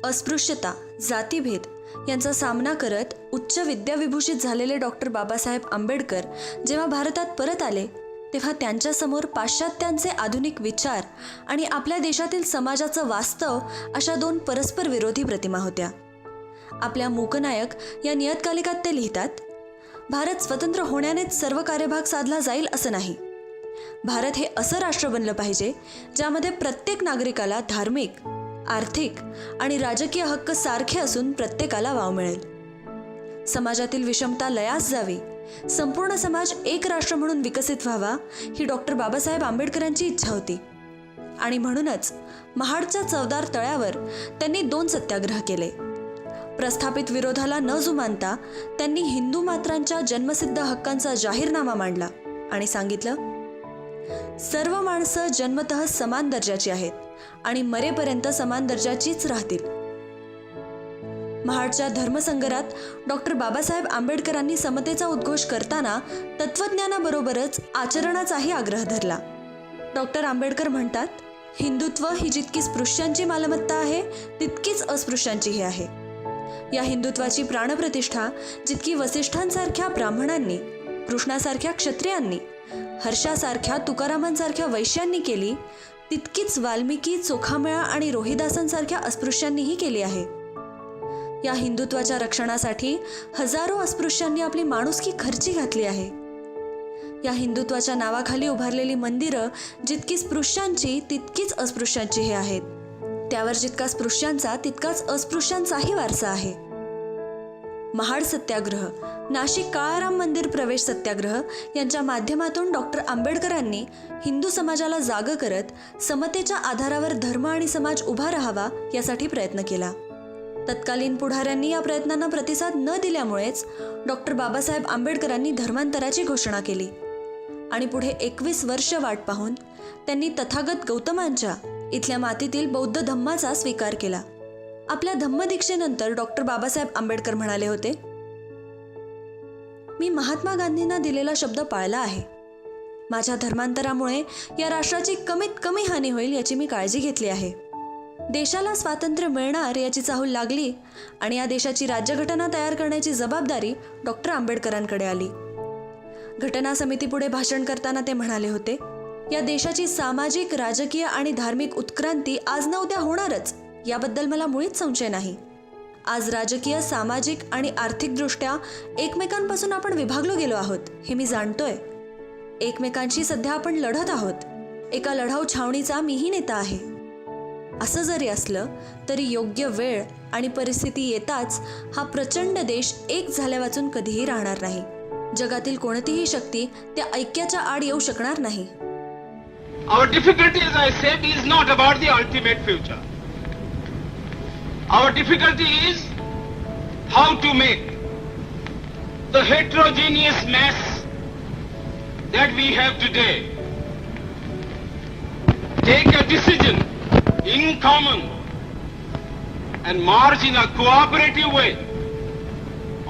अस्पृश्यता, जातीभेद यांचा सामना करत उच्च विद्याविभूषित झालेले डॉक्टर बाबासाहेब आंबेडकर जेव्हा भारतात परत आले तेव्हा त्यांच्यासमोर पाश्चात्यांचे आधुनिक विचार आणि आपल्या देशातील समाजाचं वास्तव अशा दोन परस्पर विरोधी प्रतिमा होत्या. आपल्या मूकनायक या नियतकालिकात ते लिहितात, भारत स्वतंत्र होण्यानेच सर्व कार्यभाग साधला जाईल असं नाही. भारत हे असं राष्ट्र बनलं पाहिजे ज्यामध्ये प्रत्येक नागरिकाला धार्मिक, आर्थिक आणि राजकीय हक्क सारखे असून प्रत्येकाला वाव मिळेल. समाजातील विषमता लयास जावी, संपूर्ण समाज एक राष्ट्र म्हणून विकसित व्हावा ही डॉक्टर बाबासाहेब आंबेडकरांची इच्छा होती. आणि म्हणूनच महाडच्या चवदार तळ्यावर त्यांनी 2 सत्याग्रह केले. प्रस्थापित विरोधाला न जुमानता त्यांनी हिंदू मात्रांच्या जन्मसिद्ध हक्कांचा जाहीरनामा मांडला आणि सांगितलं, सर्व माणसं जन्मतः समान दर्जाची आहेत आणि मरेपर्यंत समान दर्जाचीच राहतील. महाडच्या धर्मसंगरात डॉक्टर बाबासाहेब आंबेडकरांनी समतेचा उद्घोष करताना तत्वज्ञानाबरोबरच आचरणाचाही आग्रह धरला. डॉक्टर आंबेडकर म्हणतात, हिंदुत्व ही जितकी स्पृश्यांची मालमत्ता आहे तितकीच अस्पृश्यांचीही आहे. या हिंदुत्वाची प्राणप्रतिष्ठा जितकी वसिष्ठांसारख्या ब्राह्मणांनी, कृष्णासारख्या क्षत्रियांनी, हर्षासारख्या तुकारामांसारख्या वैश्यांनी केली तितकीच वाल्मिकी, चोखामेळा आणि रोहिदासांसारख्या अस्पृश्यांनीही केली आहे. या हिंदुत्वाच्या रक्षणासाठी हजारो अस्पृश्यांनी आपली माणुसकी खर्ची घातली आहे. या हिंदुत्वाच्या नावाखाली उभारलेली मंदिरं जितकी स्पृश्यांची तितकीच अस्पृश्यांचीही आहेत. त्यावर जितका स्पृश्यांचा तितकाच अस्पृश्यांचाही वारसा आहे. महाड सत्याग्रह, नाशिक काळाराम मंदिर प्रवेश सत्याग्रह यांच्या माध्यमातून डॉक्टर आंबेडकरांनी हिंदू समाजाला जागं करत समतेच्या आधारावर धर्म आणि समाज उभा राहावा यासाठी प्रयत्न केला. तत्कालीन पुढाऱ्यांनी या प्रयत्नांना प्रतिसाद न दिल्यामुळेच डॉक्टर बाबासाहेब आंबेडकरांनी धर्मांतराची घोषणा केली आणि पुढे 21 वर्ष वाट पाहून त्यांनी तथागत गौतमांच्या इथल्या मातीतील बौद्ध धम्माचा स्वीकार केला. आपल्या धम्मदीक्षेनंतर डॉक्टर बाबासाहेब आंबेडकर म्हणाले होते, मी महात्मा गांधींना दिलेला शब्द पाळला आहे. माझ्या धर्मांतरामुळे या राष्ट्राची कमीत कमी हानी होईल याची मी काळजी घेतली आहे. देशाला स्वातंत्र्य मिळणार याची चाहूल लागली आणि या देशाची राज्यघटना तयार करण्याची जबाबदारी डॉक्टर आंबेडकरांकडे आली. घटना समितीपुढे भाषण करताना ते म्हणाले होते, या देशाची सामाजिक, राजकीय आणि धार्मिक उत्क्रांती आज न उद्या होणारच याबद्दल मला मुळीच संशय नाही. आज राजकीय, सामाजिक आणि आर्थिकदृष्ट्या एकमेकांपासून आपण विभागलो गेलो आहोत हे मी जाणतोय. एकमेकांशी सध्या आपण लढत आहोत. एका लढाऊ छावणीचा मीही नेता आहे. असं जरी असलं तरी योग्य वेळ आणि परिस्थिती येताच हा प्रचंड देश एक झाल्यावाचून कधीही राहणार नाही. जगातील कोणतीही शक्ती त्या ऐक्याच्या आड येऊ शकणार नाही. Our difficulty, as I said, is not about the ultimate future. Our difficulty is how to make the heterogeneous mass that we have today take a decision in common and march in a cooperative way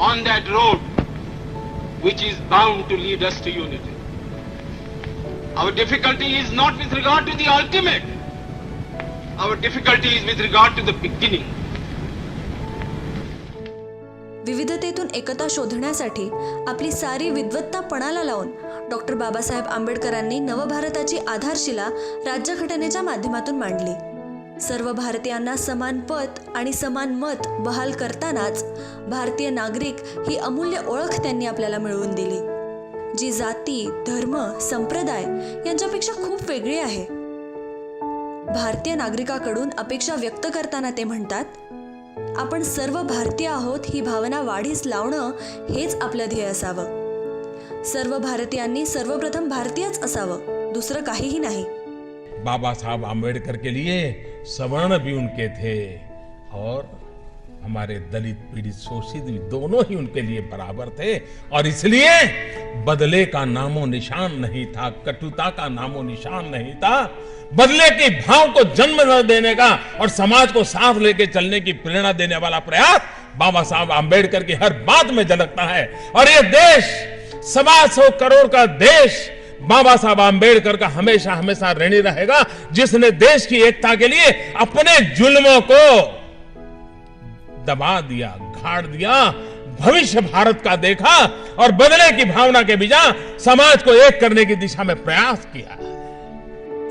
on that road which is bound to lead us to unity. Our difficulty is not with regard to the ultimate. Our difficulty is with regard to the beginning. विविधतेतून एकता शोधण्यासाठी आपली सारी विद्वत्ता पणाला लावून doctor Babasaheb आंबेडकरांनी नवभारताची आधारशिला राज्यघटनेच्या माध्यमातून मांडली. सर्व भारतीयांना समान पद आणि समान मत बहाल करतानाच भारतीय नागरिक ही अमूल्य ओळख त्यांनी आपल्याला मिळवून दिली, जी जाती, धर्म, संप्रदाय यांच्यापेक्षा खूप वेगळी आहे. भारतीय नागरिकाकडून अपेक्षा व्यक्त करताना ते म्हणतात, आपण सर्व भारतीय आहोत ही भावना वाढीस लावणं हेच आपलं ध्येय असावं. सर्व भारतीयांनी सर्वप्रथम भारतीयच असावं, दुसरं काहीही नाही. बाबा साहब आम्बेडकर के लिए सवर्ण भी उनके थे और हमारे दलित, पीड़ित, शोषित दोनों ही उनके लिए बराबर थे और इसलिए बदले का नामो निशान नहीं था, कटुता का नामो निशान नहीं था. बदले के भाव को जन्म देने का और समाज को साथ लेके चलने की प्रेरणा देने वाला प्रयास बाबा साहब आम्बेडकर की हर बात में झलकता है. और ये देश 125 करोड़ का देश बाबा साहब आम्बेडकर का हमेशा हमेशा ऋणी रहेगा, जिसने देश की एकता के लिए अपने जुल्मों को दबा दिया, गाड़ दिया, भविष्य भारत का देखा और बदले की भावना के बिना समाज को एक करने की दिशा में प्रयास किया।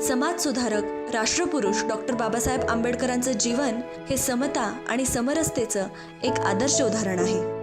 समाज सुधारक राष्ट्रपुरुष डॉक्टर बाबासाहेब आंबेडकरांचं जीवन हे समता आणि समरसतेचं एक आदर्श उदाहरण आहे.